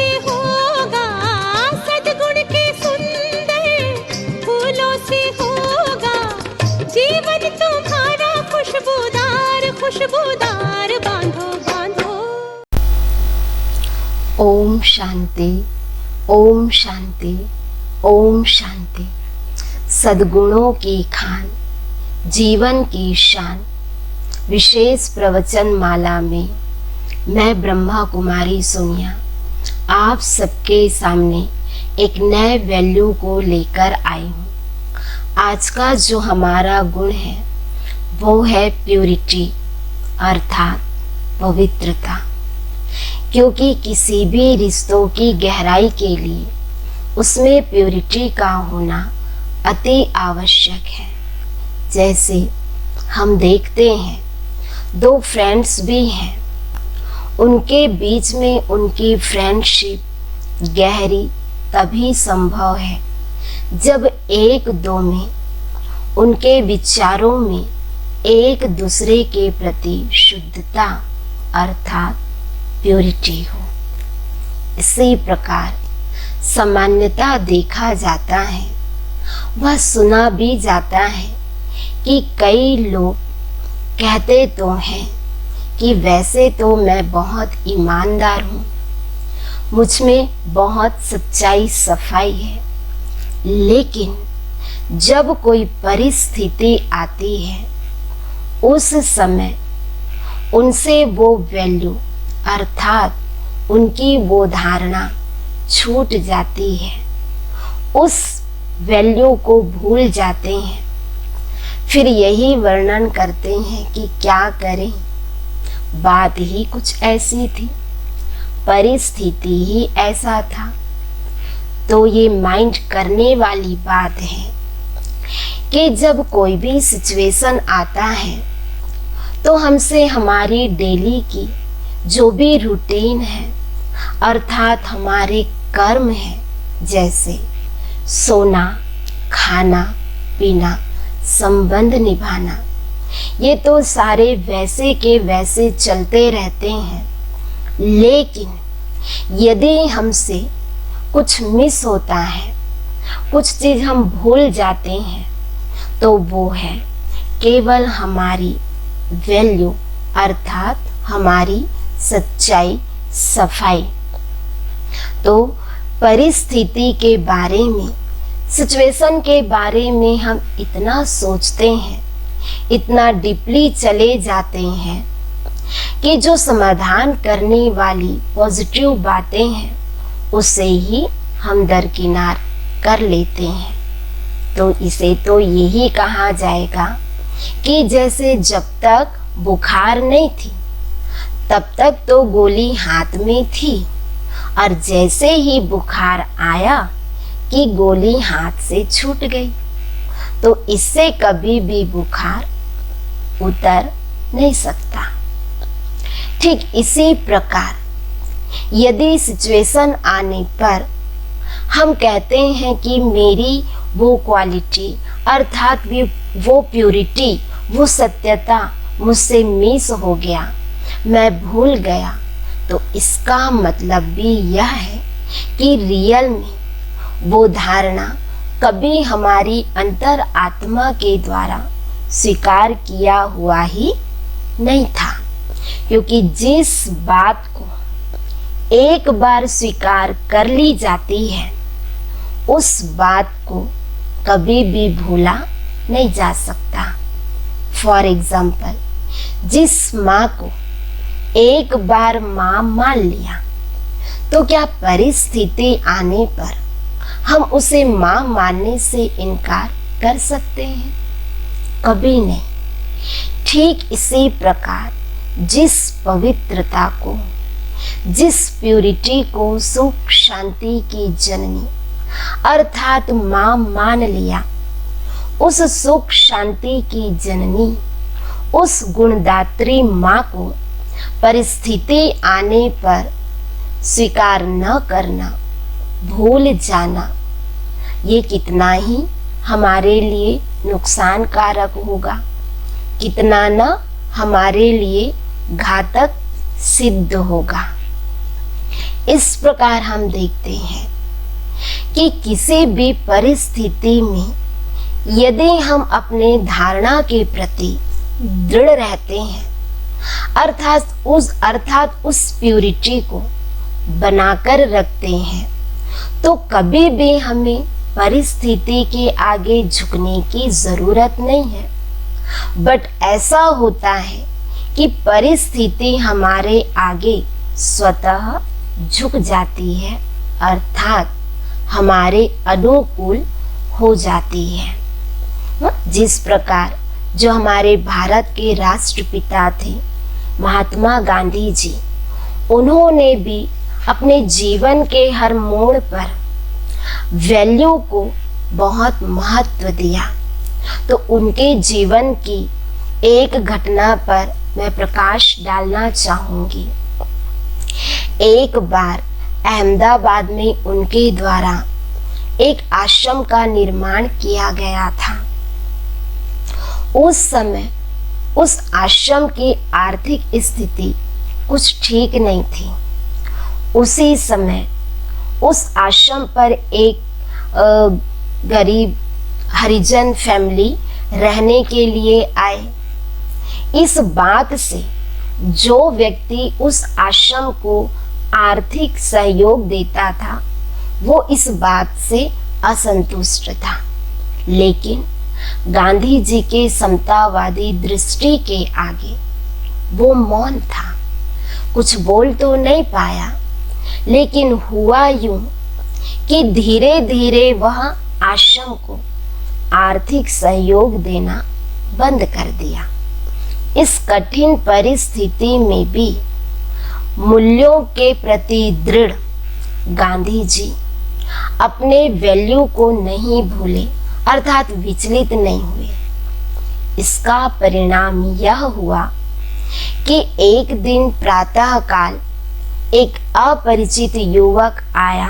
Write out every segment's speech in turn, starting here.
से होगा, सद्गुण के सुंदर फूलों से होगा जीवन तुम्हारा खुशबूदार खुशबूदार। बांधो बांधो। ओम शांति, ओम शांति, ओम शांति। सद्गुणों की खान, जीवन की शान। विशेष प्रवचन माला में मैं ब्रह्मा कुमारी सोनिया आप सबके सामने एक नए वैल्यू को लेकर आई हूँ। आज का जो हमारा गुण है वो है प्यूरिटी, अर्थात पवित्रता। क्योंकि किसी भी रिश्तों की गहराई के लिए उसमें प्यूरिटी का होना अति आवश्यक है। जैसे हम देखते हैं दो फ्रेंड्स भी हैं, उनके बीच में उनकी फ्रेंडशिप गहरी तभी संभव है जब एक दो में उनके विचारों में एक दूसरे के प्रति शुद्धता अर्थात प्योरिटी हो। इसी प्रकार सामान्यता देखा जाता है, वह सुना भी जाता है कि कई लोग कहते तो हैं कि वैसे तो मैं बहुत ईमानदार हूँ, मुझ में बहुत सच्चाई सफाई है, लेकिन जब कोई परिस्थिति आती है उस समय उनसे वो वैल्यू अर्थात उनकी वो धारणा छूट जाती है, उस वैल्यू को भूल जाते हैं। फिर यही वर्णन करते हैं कि क्या करें, बात ही कुछ ऐसी थी, परिस्थिति ही ऐसा था। तो ये माइंड करने वाली बात है कि जब कोई भी सिचुएशन आता है तो हमसे हमारी डेली की जो भी रूटीन है अर्थात हमारे कर्म है, जैसे सोना, खाना, पीना, संबंध निभाना, ये तो सारे वैसे के वैसे चलते रहते हैं। लेकिन यदि हमसे कुछ मिस होता है, कुछ चीज हम भूल जाते हैं, तो वो है केवल हमारी वैल्यू अर्थात हमारी सच्चाई सफाई। तो परिस्थिति के बारे में, सिचुएशन के बारे में हम इतना सोचते हैं, इतना डीपली चले जाते हैं कि जो समाधान करने वाली पॉजिटिव बातें हैं उसे ही हम दरकिनार कर लेते हैं। तो इसे तो यही कहा जाएगा कि जैसे जब तक बुखार नहीं थी तब तक तो गोली हाथ में थी, और जैसे ही बुखार आया कि गोली हाथ से छूट गई। तो इससे कभी भी बुखार उतर नहीं सकता। ठीक इसी प्रकार यदि सिचुएशन आने पर हम कहते हैं कि मेरी वो क्वालिटी अर्थात वो प्यूरिटी, वो सत्यता मुझसे मिस हो गया, मैं भूल गया, तो इसका मतलब भी यह है कि रियल में वो धारणा कभी हमारी अंतर आत्मा के द्वारा स्वीकार किया हुआ ही नहीं था। क्योंकि जिस बात को एक बार स्वीकार कर ली जाती है उस बात को कभी भी भूला नहीं जा सकता। फॉर एग्जाम्पल, जिस माँ को एक बार माँ मान लिया तो क्या परिस्थिति आने पर हम उसे माँ मानने से इनकार कर सकते हैं? कभी नहीं। ठीक इसी प्रकार जिस पवित्रता को, जिस प्यूरिटी को सुख शांति की जननी अर्थात माँ मान लिया, उस सुख शांति की जननी, उस गुणदात्री माँ को परिस्थिति आने पर स्वीकार न करना, भूल जाना, ये कितना ही हमारे लिए नुकसानकारक होगा, कितना न हमारे लिए घातक सिद्ध होगा। इस प्रकार हम देखते हैं कि किसी भी परिस्थिति में यदि हम अपने धारणा के प्रति दृढ़ रहते हैं, अर्थात उस प्यूरिटी को बनाकर रखते हैं, तो कभी भी हमें परिस्थिति के आगे झुकने की जरूरत नहीं है। बट ऐसा होता है कि परिस्थिति हमारे आगे स्वतः झुक जाती है, अर्थात हमारे अनुकूल हो जाती है। जिस प्रकार जो हमारे भारत के राष्ट्रपिता थे महात्मा गांधी जी, उन्होंने भी अपने जीवन के हर मोड़ पर वैल्यू को बहुत महत्व दिया। तो उनके जीवन की एक घटना पर मैं प्रकाश डालना चाहूंगी। एक बार अहमदाबाद में उनके द्वारा एक आश्रम का निर्माण किया गया था। उस समय उस आश्रम की आर्थिक स्थिति कुछ ठीक नहीं थी। उसी समय उस आश्रम पर एक गरीब हरिजन फैमिली रहने के लिए आए। इस बात से जो व्यक्ति उस आश्रम को आर्थिक सहयोग देता था, वो इस बात से असंतुष्ट था। लेकिन गांधी जी के समतावादी दृष्टि के आगे वो मौन था, कुछ बोल तो नहीं पाया। लेकिन हुआ यूं कि धीरे धीरे वह आश्रम को आर्थिक सहयोग देना बंद कर दिया। इस कठिन परिस्थिति में भी मूल्यों के प्रति दृढ़ गांधी जी अपने वैल्यू को नहीं भूले, अर्थात विचलित नहीं हुए। इसका परिणाम यह हुआ कि एक दिन प्रातःकाल एक अपरिचित युवक आया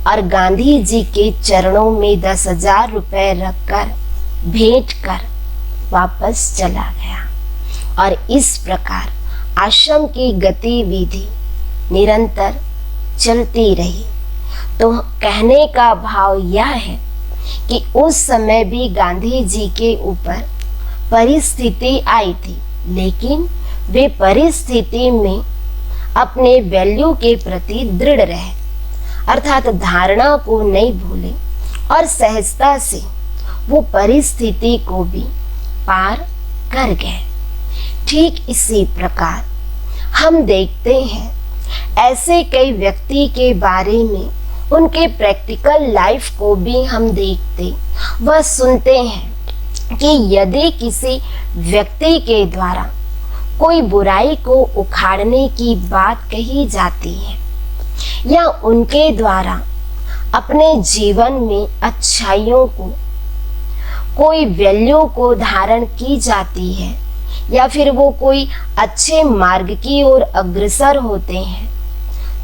और गांधी जी के चरणों में 10,000 रुपए रखकर भेंट कर वापस चला गया। और इस प्रकार आश्रम की गतिविधि निरंतर चलती रही। तो कहने का भाव यह है कि उस समय भी गांधी जी के ऊपर परिस्थिति आई थी, लेकिन वे परिस्थिति में अपने वैल्यू के प्रति दृढ़ रहे, अर्थात धारणा को नहीं भूले और सहजता से वो परिस्थिति को भी पार कर गए। ठीक इसी प्रकार हम देखते हैं ऐसे कई व्यक्ति के बारे में, उनके प्रैक्टिकल लाइफ को भी हम देखते व सुनते हैं कि यदि किसी व्यक्ति के द्वारा कोई बुराई को उखाड़ने की बात कही जाती है या उनके द्वारा अपने जीवन में अच्छाइयों को, कोई वैल्यू को धारण की जाती है या फिर वो कोई अच्छे मार्ग की ओर अग्रसर होते हैं,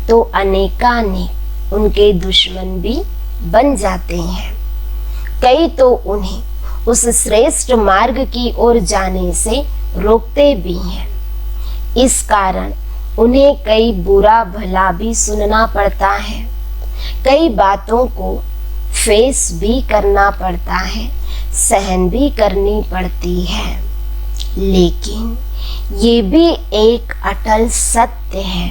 तो अनेकानेक उनके दुश्मन भी बन जाते हैं। कई तो उन्हें उस श्रेष्ठ मार्ग की ओर जाने से रोकते भी हैं। इस कारण उन्हें कई बुरा भला भी सुनना पड़ता है, कई बातों को फेस भी करना पड़ता है, सहन भी करनी पड़ती है। लेकिन ये भी एक अटल सत्य है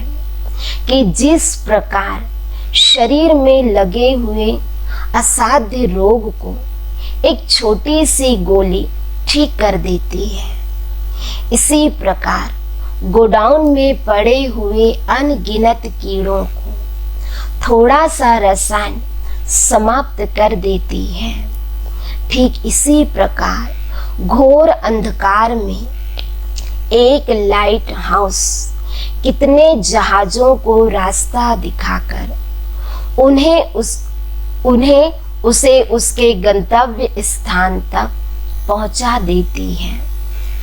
कि जिस प्रकार शरीर में लगे हुए असाध्य रोग को एक छोटी सी गोली ठीक कर देती है, इसी प्रकार गोडाउन में पड़े हुए अनगिनत कीड़ों को थोड़ा सा रसायन समाप्त कर देती है। ठीक इसी प्रकार घोर अंधकार में एक लाइट हाउस कितने जहाजों को रास्ता दिखाकर उन्हें उसे उसके गंतव्य स्थान तक पहुंचा देती है।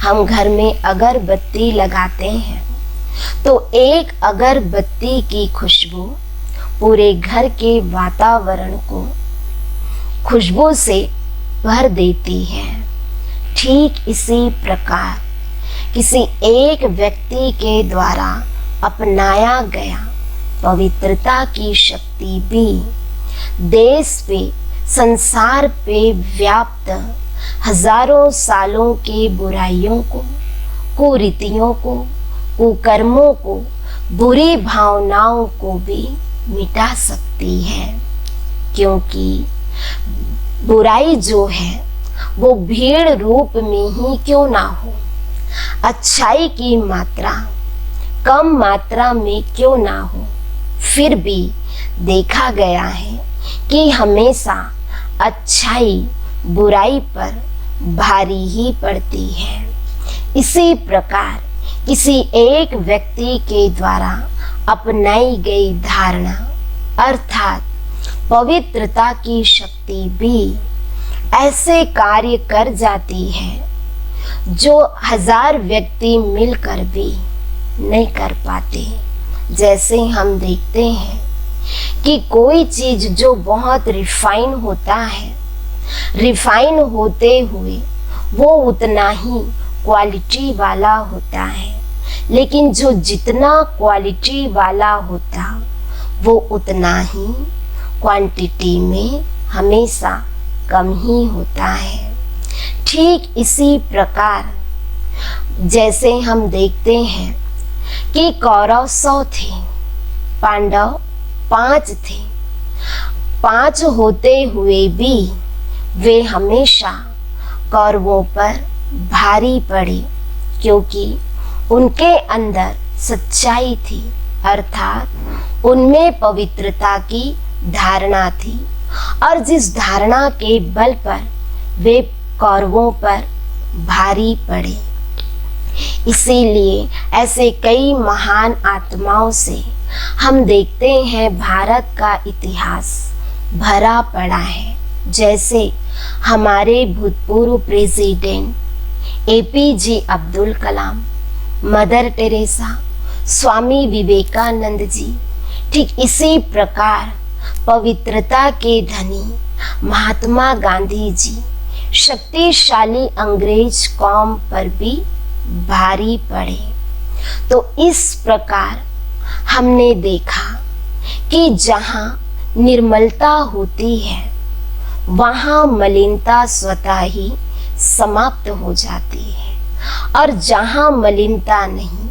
हम घर में अगरबत्ती लगाते हैं तो एक अगरबत्ती की खुशबू पूरे घर के वातावरण को खुशबू से भर देती है। ठीक इसी प्रकार किसी एक व्यक्ति के द्वारा अपनाया गया पवित्रता की शक्ति भी देश पे, संसार पे व्याप्त हजारों सालों के बुराइयों को, कुरीतियों को, कुकर्मों को, बुरी भावनाओं को भी मिटा सकती है। क्योंकि बुराई जो है वो भीड़ रूप में ही क्यों ना हो, अच्छाई की मात्रा कम मात्रा में क्यों ना हो, फिर भी देखा गया है कि हमेशा अच्छाई बुराई पर भारी ही पड़ती है। इसी प्रकार किसी एक व्यक्ति के द्वारा अपनाई गई धारणा अर्थात पवित्रता की शक्ति भी ऐसे कार्य कर जाती है जो 1000 व्यक्ति मिलकर भी नहीं कर पाते। जैसे हम देखते हैं कि कोई चीज जो बहुत रिफाइन होता है, रिफाइन होते हुए वो उतना ही क्वालिटी वाला होता है, लेकिन जो जितना क्वालिटी वाला होता वो उतना ही क्वांटिटी में हमेशा कम ही होता है। ठीक इसी प्रकार जैसे हम देखते हैं कि कौरव 100 थे, पांडव 5 थे, 5 होते हुए भी वे हमेशा कौरवों पर भारी पड़े, क्योंकि उनके अंदर सच्चाई थी, अर्थात उनमें पवित्रता की धारणा थी, और जिस धारणा के बल पर वे कौरवों पर भारी पड़े। इसीलिए ऐसे कई महान आत्माओं से हम देखते हैं भारत का इतिहास भरा पड़ा है। जैसे हमारे भूतपूर्व president APJ Abdul Kalam, mother Teresa, Swami Vivekananda ji, ठीक इसी प्रकार पवित्रता के धनी महात्मा गांधी जी शक्तिशाली अंग्रेज कौम पर भी भारी पड़े। तो इस प्रकार हमने देखा कि जहाँ निर्मलता होती है वहाँ मलिनता स्वतः ही समाप्त हो जाती है, और जहाँ मलिनता नहीं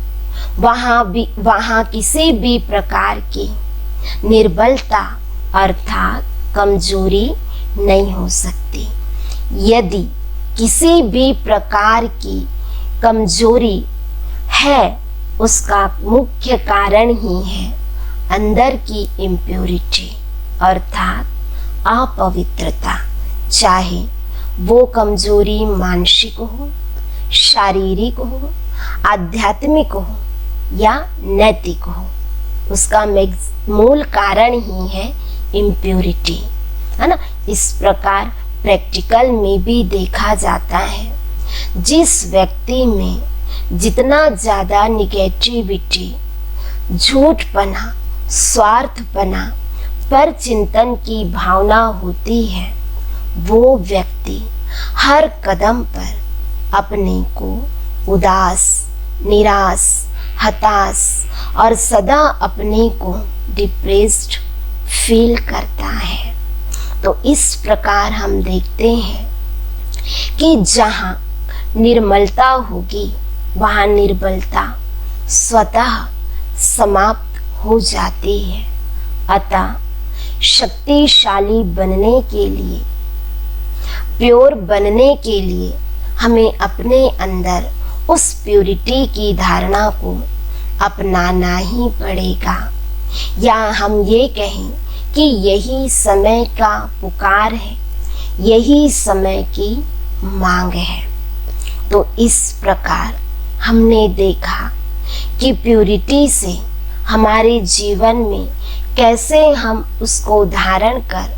वहाँ किसी भी प्रकार की निर्बलता अर्थात कमजोरी नहीं हो सकती। यदि किसी भी प्रकार की कमजोरी है, उसका मुख्य कारण ही है अंदर की इम्प्योरिटी अर्थात अपवित्रता, चाहे वो कमजोरी मानसिक हो, शारीरिक हो, आध्यात्मिक हो या नैतिक हो, उसका मूल कारण ही है इम्प्योरिटी, है ना। इस प्रकार प्रैक्टिकल में भी देखा जाता है, जिस व्यक्ति में जितना ज्यादा निगेटिविटी, झूठपना, स्वार्थपना, पर चिंतन की भावना होती है, वो व्यक्ति हर कदम पर अपने को उदास, निराश, हताश और सदा अपने को डिप्रेस्ड फील करता है। तो इस प्रकार हम देखते हैं कि जहाँ निर्मलता होगी वहाँ निर्बलता स्वतः समाप्त हो जाती है। अतः शक्तिशाली बनने के लिए, प्योर बनने के लिए हमें अपने अंदर उस प्योरिटी की धारणा को अपनाना ही पड़ेगा, या हम ये कहें कि यही समय का पुकार है, यही समय की मांग है। तो इस प्रकार हमने देखा कि प्योरिटी से हमारे जीवन में कैसे हम उसको धारण कर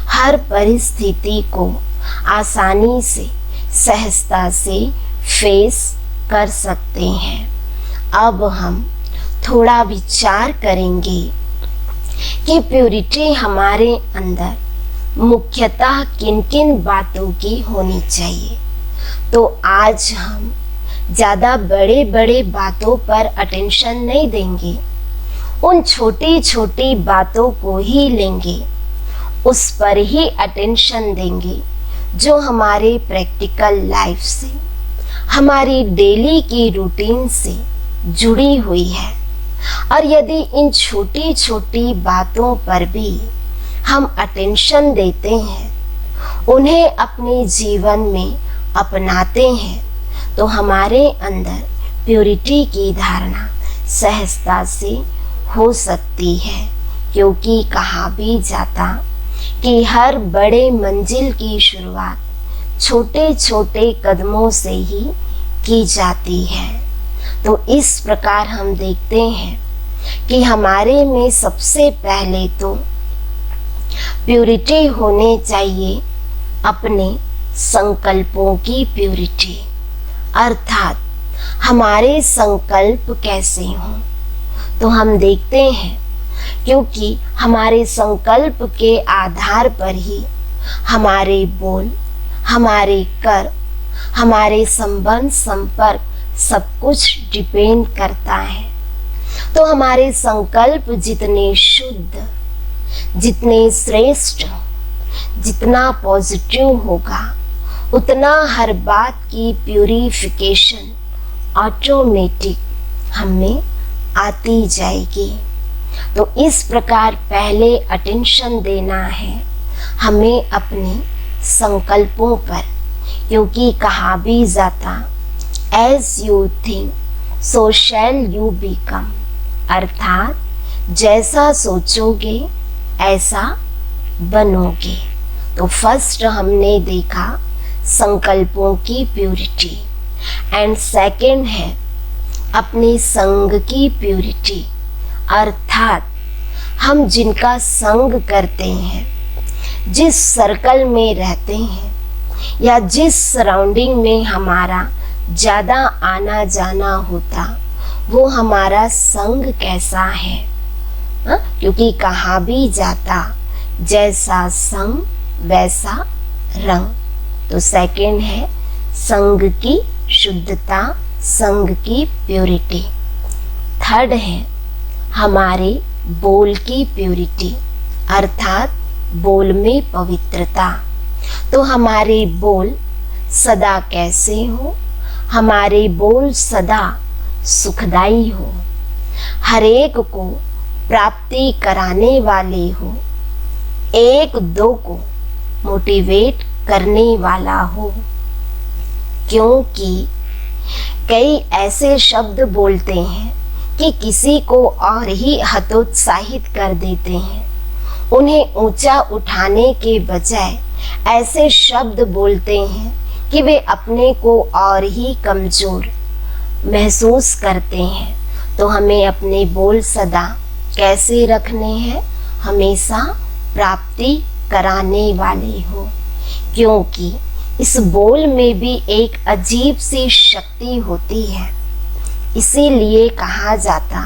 हर परिस्थिति को आसानी से, सहजता से फेस कर सकते हैं। अब हम थोड़ा विचार करेंगे कि प्योरिटी हमारे अंदर मुख्यतः किन किन बातों की होनी चाहिए। तो आज हम ज़्यादा बड़े बड़े बातों पर अटेंशन नहीं देंगे, उन छोटी छोटी बातों को ही लेंगे, उस पर ही अटेंशन देंगे जो हमारे प्रैक्टिकल लाइफ से, हमारी डेली की रूटीन से जुड़ी हुई है। और यदि इन छोटी छोटी बातों पर भी हम अटेंशन देते हैं, उन्हें अपने जीवन में अपनाते हैं, तो हमारे अंदर प्योरिटी की धारणा सहजता से हो सकती है। क्योंकि कहा भी जाता कि हर बड़े मंजिल की शुरुआत छोटे छोटे कदमों से ही की जाती है। तो इस प्रकार हम देखते हैं कि हमारे में सबसे पहले तो प्योरिटी होने चाहिए, अपने संकल्पों की प्योरिटी, अर्थात हमारे संकल्प कैसे हों। तो हम देखते हैं क्योंकि हमारे संकल्प के आधार पर ही हमारे बोल, हमारे कर, हमारे संबंध संपर्क सब कुछ डिपेंड करता है। तो हमारे संकल्प जितने शुद्ध, जितने श्रेष्ठ, जितना पॉजिटिव होगा, उतना हर बात की प्यूरिफिकेशन ऑटोमेटिक हमें आती जाएगी। तो इस प्रकार पहले अटेंशन देना है हमें अपने संकल्पों पर, क्योंकि कहा भी जाता as you think so shall you become, अर्थात जैसा सोचोगे ऐसा बनोगे। तो फर्स्ट हमने देखा संकल्पों की प्यूरिटी, एंड सेकंड है अपने संग की प्यूरिटी, अर्थात हम जिनका संग करते हैं, जिस सर्कल में रहते हैं या जिस सराउंडिंग में हमारा ज़्यादा आना जाना होता, वो हमारा संग कैसा है। क्योंकि कहा भी जाता जैसा संग वैसा रंग। तो सेकंड है संग की शुद्धता, संग की प्योरिटी। थर्ड है हमारे बोल की प्योरिटी, अर्थात बोल में पवित्रता। तो हमारे बोल सदा कैसे हो, हमारे बोल सदा सुखदाई हो, हरेक को प्राप्ति कराने वाले हो, एक दो को मोटिवेट करने वाला हो। क्योंकि कई ऐसे शब्द बोलते हैं कि किसी को और ही हतोत्साहित कर देते हैं। उन्हें ऊंचा उठाने के बजाय ऐसे शब्द बोलते हैं कि वे अपने को और ही कमजोर महसूस करते हैं। तो हमें अपने बोल सदा कैसे रखने हैं, हमेशा प्राप्ति कराने वाले हो। क्योंकि इस बोल में भी एक अजीब सी शक्ति होती है। इसीलिए कहा जाता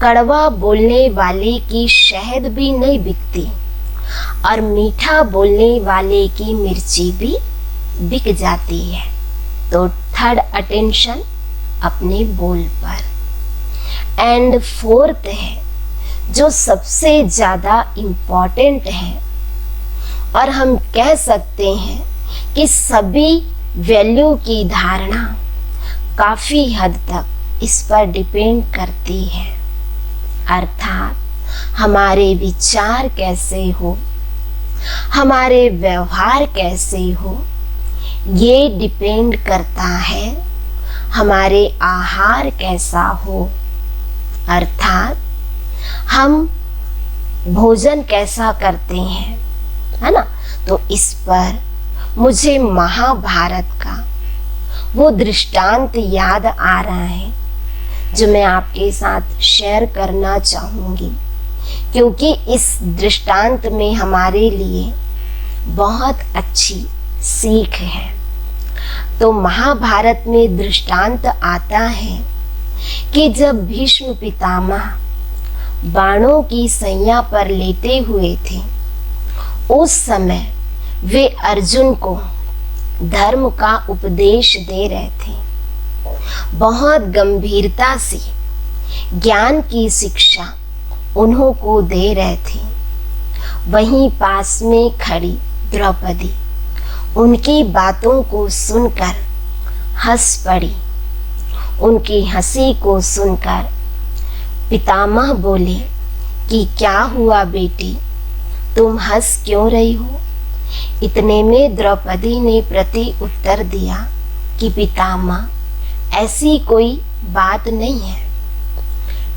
कड़वा बोलने वाले की शहद भी नहीं बिकती और मीठा बोलने वाले की मिर्ची भी बिक जाती है। तो थर्ड अटेंशन अपने बोल पर। एंड फोर्थ है जो सबसे ज्यादा इम्पोर्टेंट है, और हम कह सकते हैं कि सभी वैल्यू की धारणा काफी हद तक इस पर डिपेंड करती है, अर्थात हमारे विचार कैसे हो, हमारे व्यवहार कैसे हो, ये डिपेंड करता है हमारे आहार कैसा हो, अर्थात हम भोजन कैसा करते हैं, है ना। तो इस पर मुझे महाभारत का वो दृष्टांत याद आ रहा है जो मैं आपके साथ शेयर करना चाहूंगी, क्योंकि इस दृष्टांत में हमारे लिए बहुत अच्छी सीख है। तो महाभारत में दृष्टांत आता है कि जब भीष्म पितामह बाणों की सैया पर लेटे हुए थे, उस समय वे अर्जुन को धर्म का उपदेश दे रहे थे। बहुत गंभीरता से ज्ञान की शिक्षा उन्हों को दे रहे थे। वहीं पास में खड़ी द्रौपदी उनकी बातों को सुनकर हंस पड़ी। उनकी हंसी को सुनकर पितामह बोले कि क्या हुआ बेटी, तुम हंस क्यों रही हो? इतने में द्रौपदी ने प्रति उत्तर दिया कि पितामह ऐसी कोई बात नहीं है।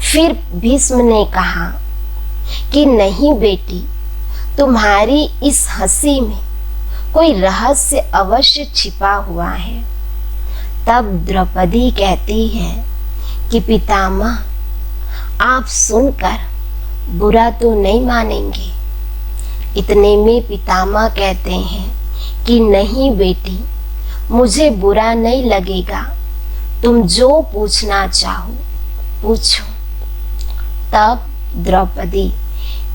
फिर भीष्म ने कहा कि नहीं बेटी, तुम्हारी इस हंसी में कोई रहस्य अवश्य छिपा हुआ है। तब द्रौपदी कहती है कि पितामह आप सुनकर बुरा तो नहीं मानेंगे। इतने में पितामह कहते हैं कि नहीं बेटी, मुझे बुरा नहीं लगेगा, तुम जो पूछना चाहो पूछो। तब द्रौपदी,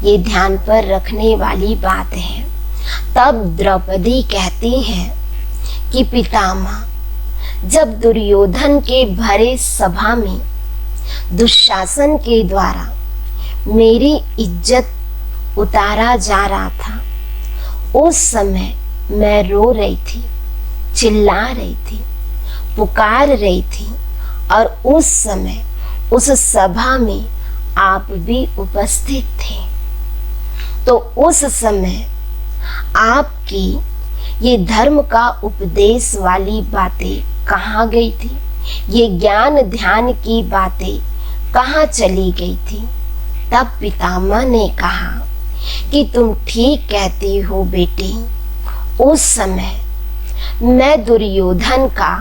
ये ध्यान पर रखने वाली बात है, तब द्रौपदी कहती है कि पितामह, जब दुर्योधन के भरे सभा में दुशासन के द्वारा मेरी इज्जत उतारा जा रहा था, उस समय मैं रो रही थी, चिल्ला रही थी, पुकार रही थी, और उस समय उस सभा में आप भी उपस्थित थे। तो उस समय आपकी ये धर्म का उपदेश वाली बातें कहाँ गई थी? ये ज्ञान ध्यान की बातें कहाँ चली गई थी? तब पितामह ने कहा कि तुम ठीक कहती हो बेटी, उस समय मैं दुर्योधन का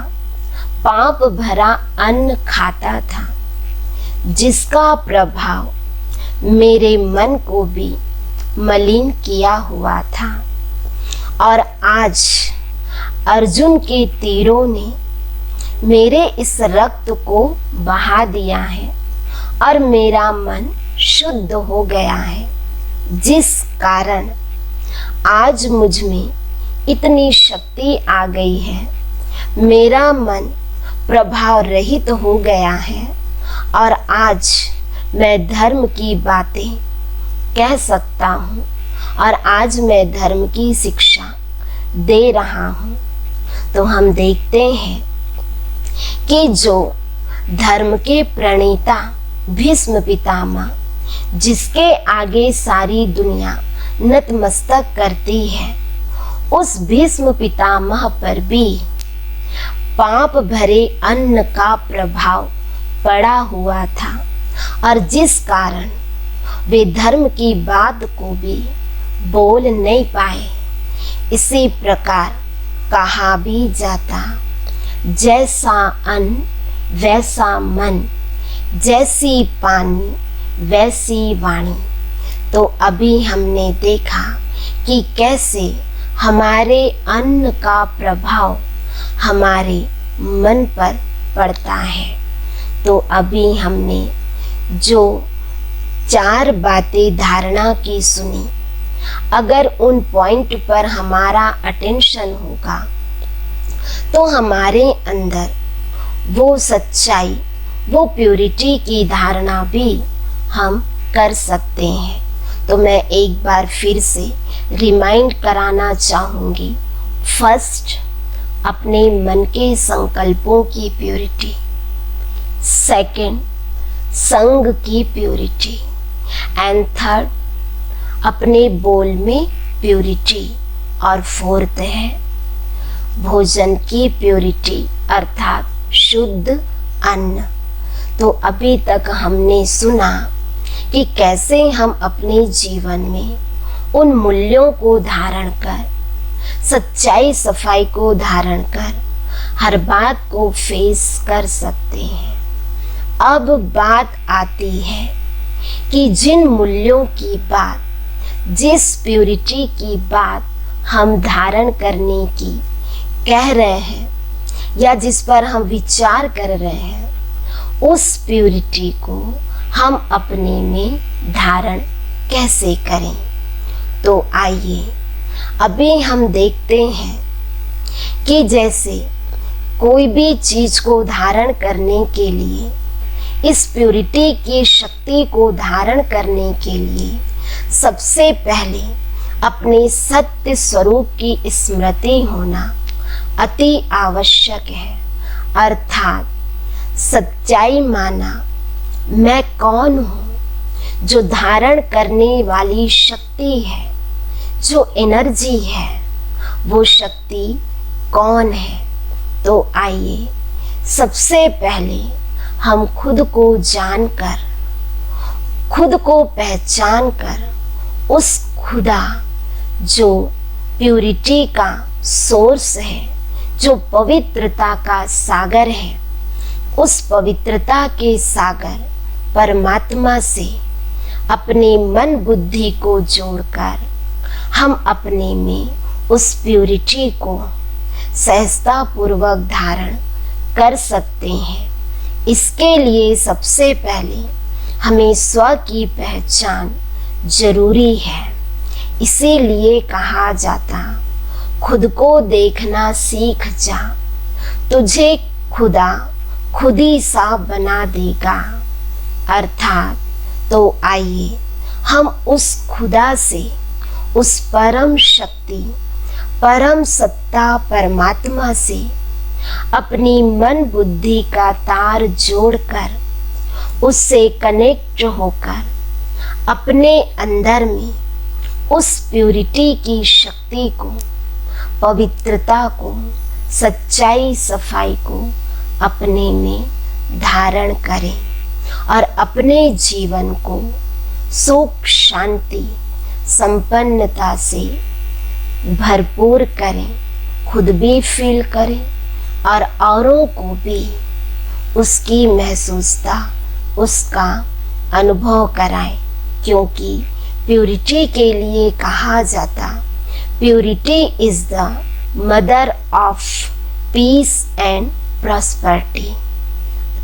पाप भरा अन्न खाता था, जिसका प्रभाव मेरे मन को भी मलिन किया हुआ था। और आज अर्जुन के तीरों ने मेरे इस रक्त को बहा दिया है और मेरा मन शुद्ध हो गया है, जिस कारण आज मुझ में इतनी शक्ति आ गई है। मेरा मन प्रभाव रहित हो गया है और आज मैं धर्म की बातें कह सकता हूँ और आज मैं धर्म की शिक्षा दे रहा हूँ। तो हम देखते हैं कि जो धर्म के प्रणेता भीष्म पितामह, जिसके आगे सारी दुनिया नतमस्तक करती है, उस भीष्म पितामह पर भी पाप भरे अन्न का प्रभाव पड़ा हुआ था और जिस कारण वे धर्म की बात को भी बोल नहीं पाए। इसी प्रकार कहा भी जाता, जैसा अन्न वैसा मन, जैसी पानी वैसी वाणी। तो अभी हमने देखा कि कैसे हमारे अन्न का प्रभाव हमारे मन पर पड़ता है। तो अभी हमने जो 4 बातें धारणा की सुनी, अगर उन पॉइंट पर हमारा अटेंशन होगा तो हमारे अंदर वो सच्चाई, वो प्योरिटी की धारणा भी हम कर सकते हैं। तो मैं एक बार फिर से रिमाइंड कराना चाहूँगी। फर्स्ट, अपने मन के संकल्पों की प्योरिटी। सेकंड, संग की प्योरिटी। एंड थर्ड, अपने बोल में प्योरिटी। और फोर्थ है भोजन की प्योरिटी, अर्थात शुद्ध अन्न। तो अभी तक हमने सुना कि कैसे हम अपने जीवन में उन मूल्यों को धारण कर, सच्चाई सफाई को धारण कर हर बात को फेस कर सकते हैं। अब बात आती है कि जिन मूल्यों की बात, जिस प्योरिटी की बात हम धारण करने की कह रहे हैं या जिस पर हम विचार कर रहे हैं, उस प्योरिटी को हम अपने में धारण कैसे करें। तो आइए अभी हम देखते हैं कि जैसे कोई भी चीज को धारण करने के लिए इस प्यूरिटी की शक्ति को धारण करने के लिए सबसे पहले अपने सत्य स्वरूप की स्मृति होना अति आवश्यक है। अर्थात सच्चाई माना मैं कौन हूँ, जो धारण करने वाली शक्ति है, जो एनर्जी है, वो शक्ति कौन है। तो आइए सबसे पहले हम खुद को जानकर, खुद को पहचान कर उस खुदा जो प्यूरिटी का सोर्स है, जो पवित्रता का सागर है, उस पवित्रता के सागर परमात्मा से अपने मन बुद्धि को जोड़कर हम अपने में उस प्यूरिटी को सहजता पूर्वक धारण कर सकते हैं। इसके लिए सबसे पहले हमें स्व की पहचान जरूरी है। इसीलिए कहा जाता खुद को देखना सीख जा, तुझे खुदा खुद ही सा बना देगा। अर्थात तो आइए हम उस खुदा से, उस परम शक्ति, परम सत्ता परमात्मा से अपनी मन बुद्धि का तार जोड़कर उससे कनेक्ट होकर अपने अंदर में उस प्यूरिटी की शक्ति को, पवित्रता को, सच्चाई सफाई को अपने में धारण करें और अपने जीवन को सुख शांति संपन्नता से भरपूर करें। खुद भी फील करें और औरों को भी उसकी महसूसता, उसका अनुभव कराएं। क्योंकि प्यूरिटी के लिए कहा जाता purity is the mother of peace and prosperity.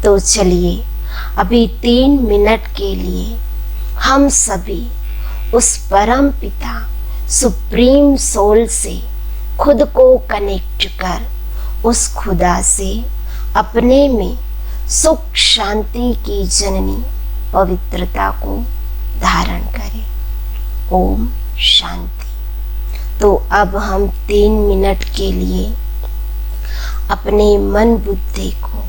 तो चलिए अभी 3 मिनट के लिए हम सभी उस परम पिता सुप्रीम सोल से खुद को कनेक्ट कर उस खुदा से अपने में सुख शांति की जननी पवित्रता को धारण करें। ओम शांति। तो अब हम 3 मिनट के लिए अपने मन बुद्धि को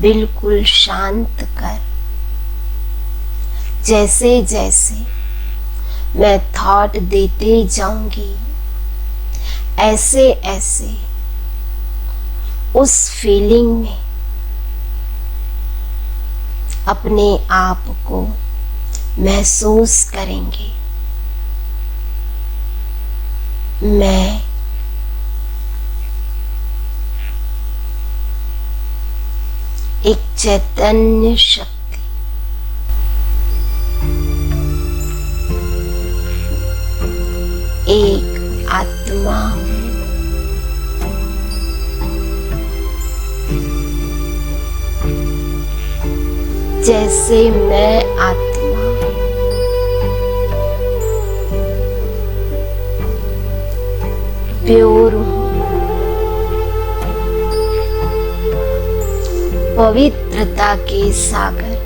बिल्कुल शांत कर, जैसे जैसे मैं थॉट देते जाऊंगी ऐसे ऐसे उस फीलिंग में अपने आप को महसूस करेंगे। मैं एक चैतन्य शक्ति, एक आत्मा हूं। जैसे मैं आत्मा प्योर हूं, पवित्रता के सागर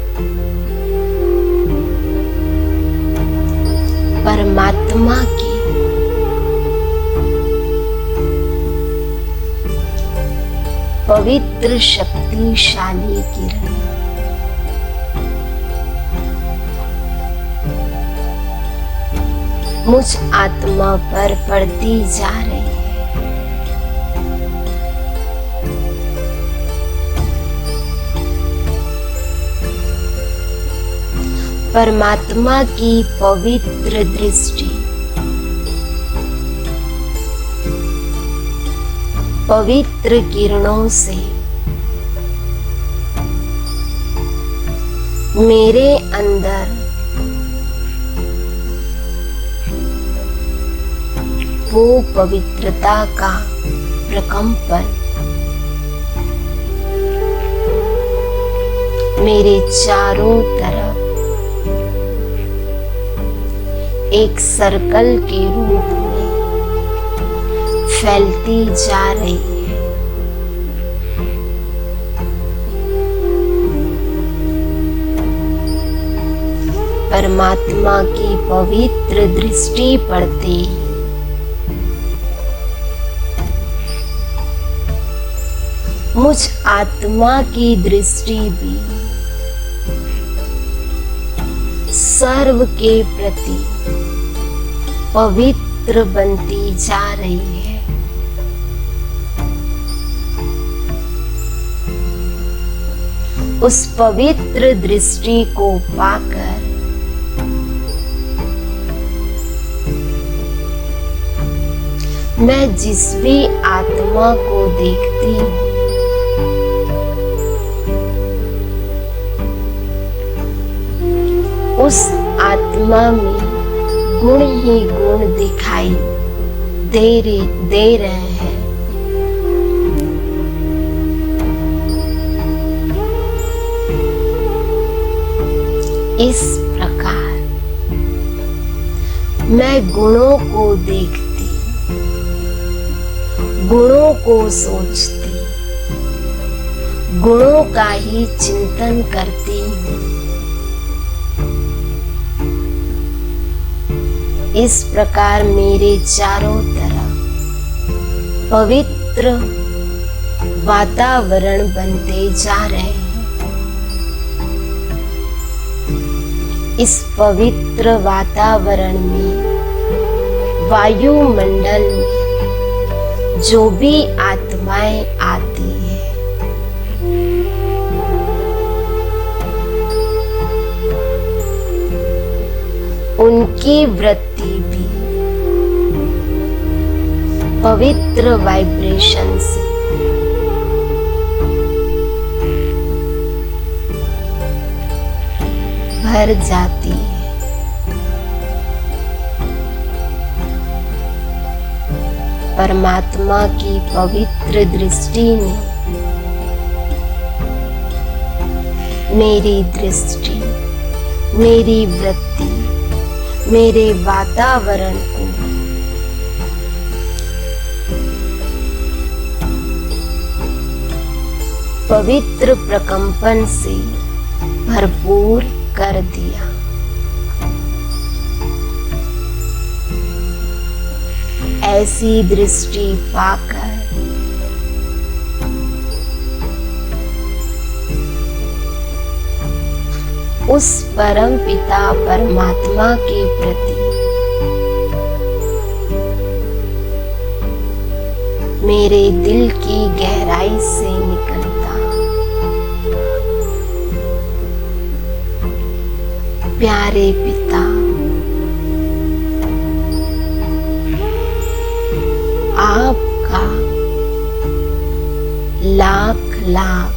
परमात्मा की पवित्र शक्तिशाली किरण मुझ आत्मा पर पड़ती जा रही है। परमात्मा की पवित्र दृष्टि, पवित्र किरणों से मेरे अंदर वो पवित्रता का प्रकंपन मेरे चारों तरफ एक सर्कल के रूप में फैलती जा रही है। परमात्मा की पवित्र दृष्टि पड़ते ही मुझ आत्मा की दृष्टि भी सर्व के प्रति पवित्र बनती जा रही है। उस पवित्र दृष्टि को पाकर मैं जिस भी आत्मा को देखती हूँ उस आत्मा में गुण ही गुण दिखाई दे रहे हैं। इस प्रकार मैं गुणों को देखती, गुणों को सोचती, गुणों का ही चिंतन करती हूँ। इस प्रकार मेरे चारों तरफ पवित्र वातावरण बनते जा रहे हैं। इस पवित्र वातावरण में, वायुमंडल में जो भी आत्माएं आती है उनकी वृत्ति भी पवित्र वाइब्रेशन से भर जाती है। परमात्मा की पवित्र दृष्टि ने मेरी दृष्टि, मेरी वृत्ति, मेरे वातावरण को पवित्र प्रकंपन से भरपूर कर दिया। ऐसी दृष्टि पाकर उस परम पिता परमात्मा के प्रति मेरे दिल की गहराई से निकलता प्यारे पिता, आपका लाख लाख